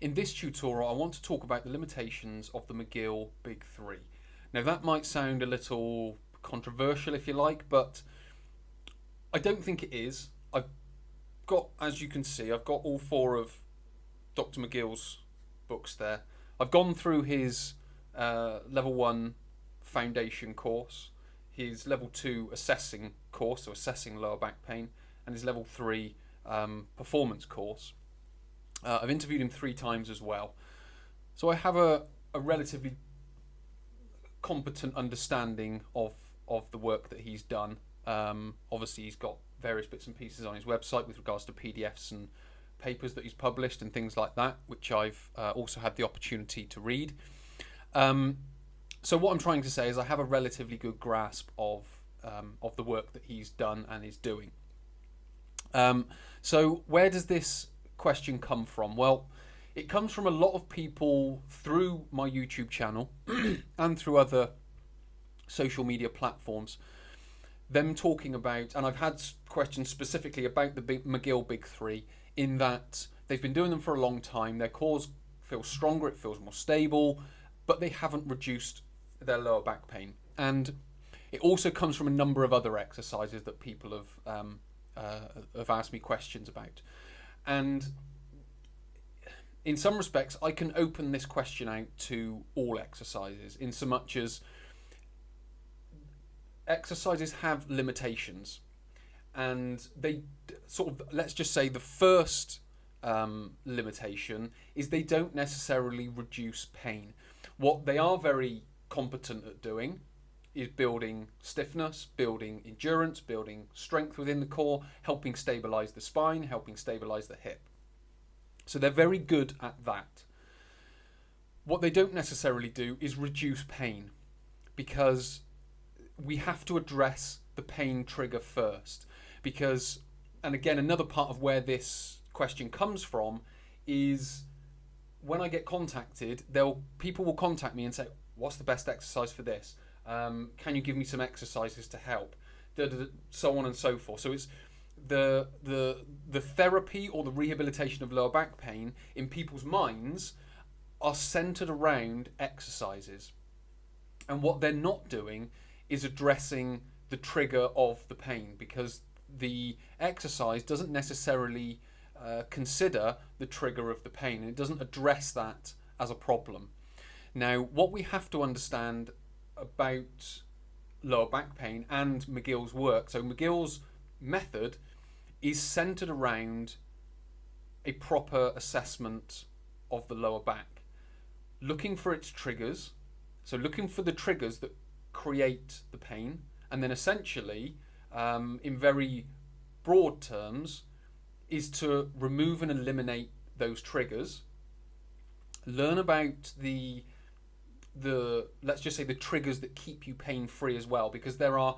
In this tutorial, I want to talk about the limitations of the McGill Big 3. Now that might sound a little controversial if you like, but I don't think it is. I've got, as you can see, I've got all 4 of Dr. McGill's books there. I've gone through his level 1 foundation course, his level 2 assessing course, so assessing lower back pain, and his level 3 performance course. I've interviewed him 3 times as well. So I have a relatively competent understanding of the work that he's done. Obviously he's got various bits and pieces on his website with regards to PDFs and papers that he's published and things like that, which I've also had the opportunity to read. So what I'm trying to say is I have a relatively good grasp of the work that he's done and is doing. So where does this question come from? Well, it comes from a lot of people through my YouTube channel and through other social media platforms, them talking about, and I've had questions specifically about the McGill Big 3, in that they've been doing them for a long time, their cause feels stronger, it feels more stable, but they haven't reduced their lower back pain. And it also comes from a number of other exercises that people have asked me questions about. And in some respects, I can open this question out to all exercises, in so much as exercises have limitations, and they sort of, let's just say the first limitation is they don't necessarily reduce pain. What they are very competent at doing is building stiffness, building endurance, building strength within the core, helping stabilize the spine, helping stabilize the hip. So they're very good at that. What they don't necessarily do is reduce pain, because we have to address the pain trigger first. Because, and again, another part of where this question comes from is when I get contacted, people will contact me and say, what's the best exercise for this? Can you give me some exercises to help? So on and so forth. So it's the therapy or the rehabilitation of lower back pain in people's minds are centered around exercises. And what they're not doing is addressing the trigger of the pain, because the exercise doesn't necessarily consider the trigger of the pain, and it doesn't address that as a problem. Now, what we have to understand about lower back pain and McGill's work, so McGill's method is centered around a proper assessment of the lower back, looking for its triggers, so looking for the triggers that create the pain, and then essentially, in very broad terms, is to remove and eliminate those triggers, learn about the let's just say the triggers that keep you pain free as well, because there are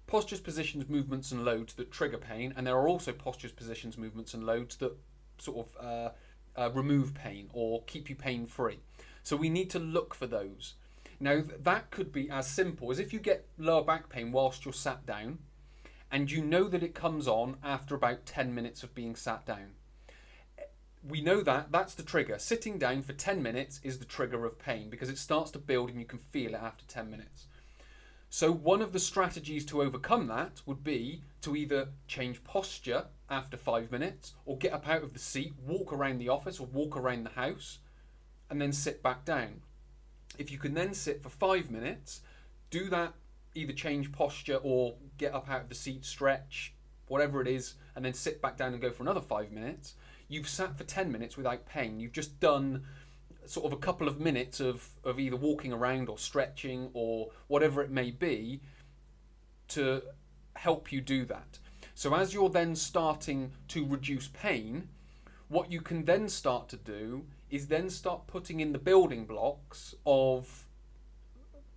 postures, positions, movements and loads that trigger pain, and there are also postures, positions, movements and loads that sort of remove pain or keep you pain free. So we need to look for those. Now that could be as simple as if you get lower back pain whilst you're sat down, and you know that it comes on after about 10 minutes of being sat down. We know that that's the trigger. Sitting down for 10 minutes is the trigger of pain, because it starts to build and you can feel it after 10 minutes. So one of the strategies to overcome that would be to either change posture after 5 minutes, or get up out of the seat, walk around the office or walk around the house, and then sit back down. If you can then sit for 5 minutes, do that, either change posture or get up out of the seat, stretch, whatever it is, and then sit back down and go for another 5 minutes. You've sat for 10 minutes without pain. You've just done sort of a couple of minutes of either walking around or stretching or whatever it may be to help you do that. So as you're then starting to reduce pain, what you can then start to do is then start putting in the building blocks of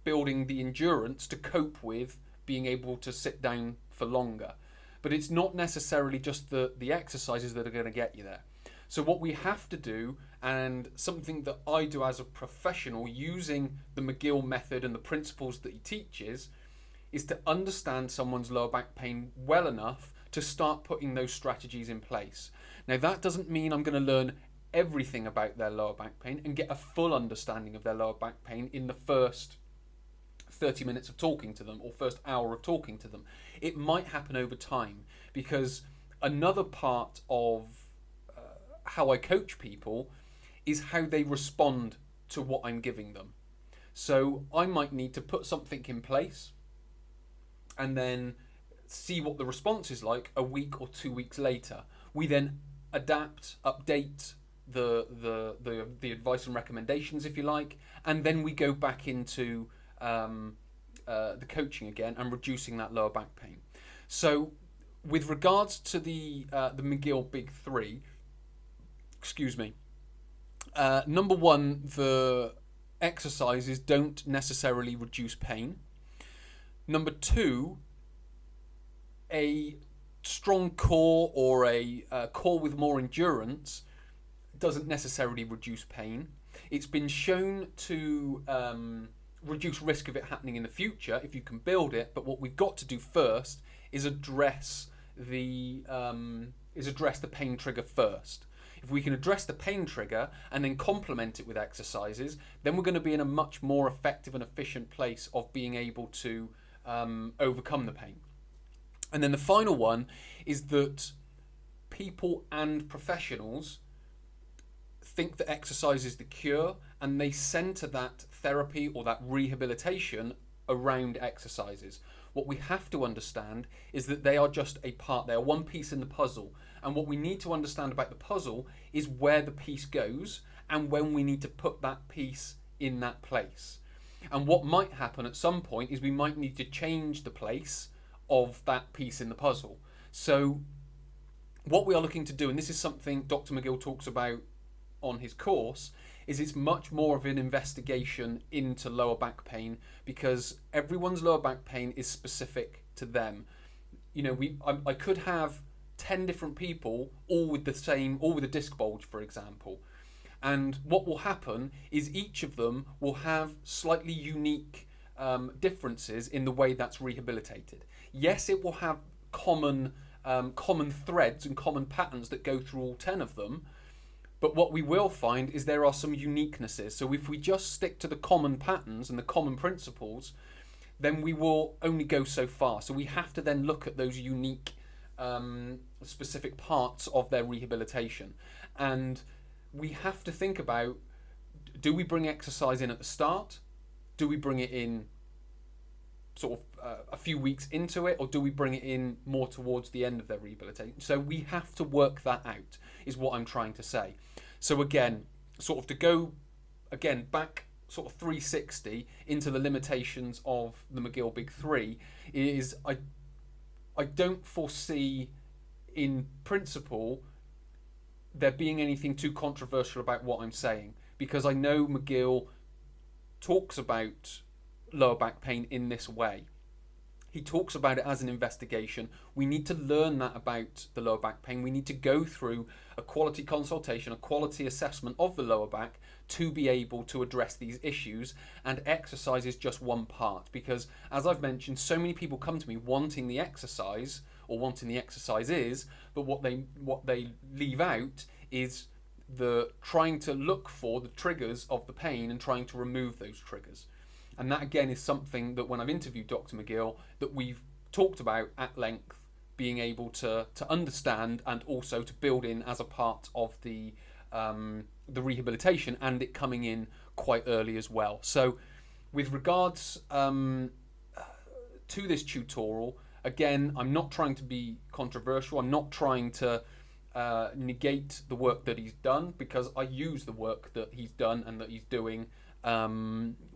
building the endurance to cope with being able to sit down for longer. But it's not necessarily just the exercises that are going to get you there. So what we have to do, and something that I do as a professional using the McGill method and the principles that he teaches, is to understand someone's lower back pain well enough to start putting those strategies in place. Now that doesn't mean I'm going to learn everything about their lower back pain and get a full understanding of their lower back pain in the first 30 minutes of talking to them or first hour of talking to them. It might happen over time, because another part of how I coach people is how they respond to what I'm giving them. So I might need to put something in place and then see what the response is like a week or 2 weeks later. We then adapt, update the advice and recommendations, if you like, and then we go back into the coaching again and reducing that lower back pain. So with regards to the McGill Big 3, number one, the exercises don't necessarily reduce pain. Number two, a strong core or a core with more endurance doesn't necessarily reduce pain. It's been shown to reduce risk of it happening in the future if you can build it, but what we've got to do first is address the pain trigger first. If we can address the pain trigger and then complement it with exercises, then we're going to be in a much more effective and efficient place of being able to overcome the pain. And then the final one is that people and professionals think that exercise is the cure, and they center that therapy or that rehabilitation around exercises. What we have to understand is that they are just a part, they are one piece in the puzzle. And what we need to understand about the puzzle is where the piece goes and when we need to put that piece in that place. And what might happen at some point is we might need to change the place of that piece in the puzzle. So what we are looking to do, and this is something Dr. McGill talks about on his course, is it's much more of an investigation into lower back pain, because everyone's lower back pain is specific to them. You know, I could have 10 different people all with a disc bulge, for example. And what will happen is each of them will have slightly unique differences in the way that's rehabilitated. Yes, it will have common threads and common patterns that go through all 10 of them, but what we will find is there are some uniquenesses. So if we just stick to the common patterns and the common principles, then we will only go so far. So we have to then look at those unique specific parts of their rehabilitation. And we have to think about, do we bring exercise in at the start? Do we bring it in sort of a few weeks into it, or do we bring it in more towards the end of their rehabilitation? So we have to work that out, is what I'm trying to say. So again, sort of to go again back sort of 360 into the limitations of the McGill Big 3 is I don't foresee in principle there being anything too controversial about what I'm saying, because I know McGill talks about lower back pain in this way. He talks about it as an investigation. We need to learn that about the lower back pain. We need to go through a quality consultation, a quality assessment of the lower back to be able to address these issues, and exercise is just one part, because as I've mentioned, so many people come to me wanting the exercise or wanting the exercises, but what they leave out is the trying to look for the triggers of the pain and trying to remove those triggers. And that again is something that when I've interviewed Dr. McGill that we've talked about at length, being able to understand and also to build in as a part of the rehabilitation, and it coming in quite early as well. So with regards to this tutorial, again, I'm not trying to be controversial. I'm not trying to negate the work that he's done, because I use the work that he's done and that he's doing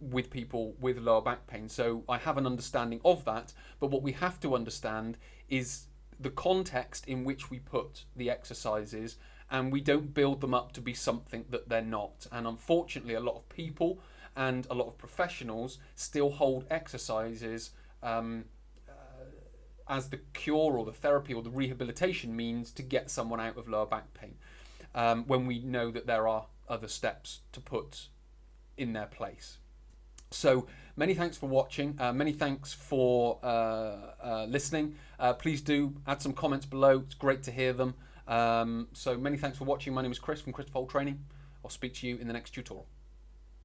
with people with lower back pain. So I have an understanding of that, but what we have to understand is the context in which we put the exercises, and we don't build them up to be something that they're not. And unfortunately, a lot of people and a lot of professionals still hold exercises as the cure or the therapy or the rehabilitation means to get someone out of lower back pain, when we know that there are other steps to put in their place. So many thanks for watching, many thanks for listening. Please do add some comments below, it's great to hear them. So many thanks for watching. My name is Chris from Chris Fold Training. I'll speak to you in the next tutorial.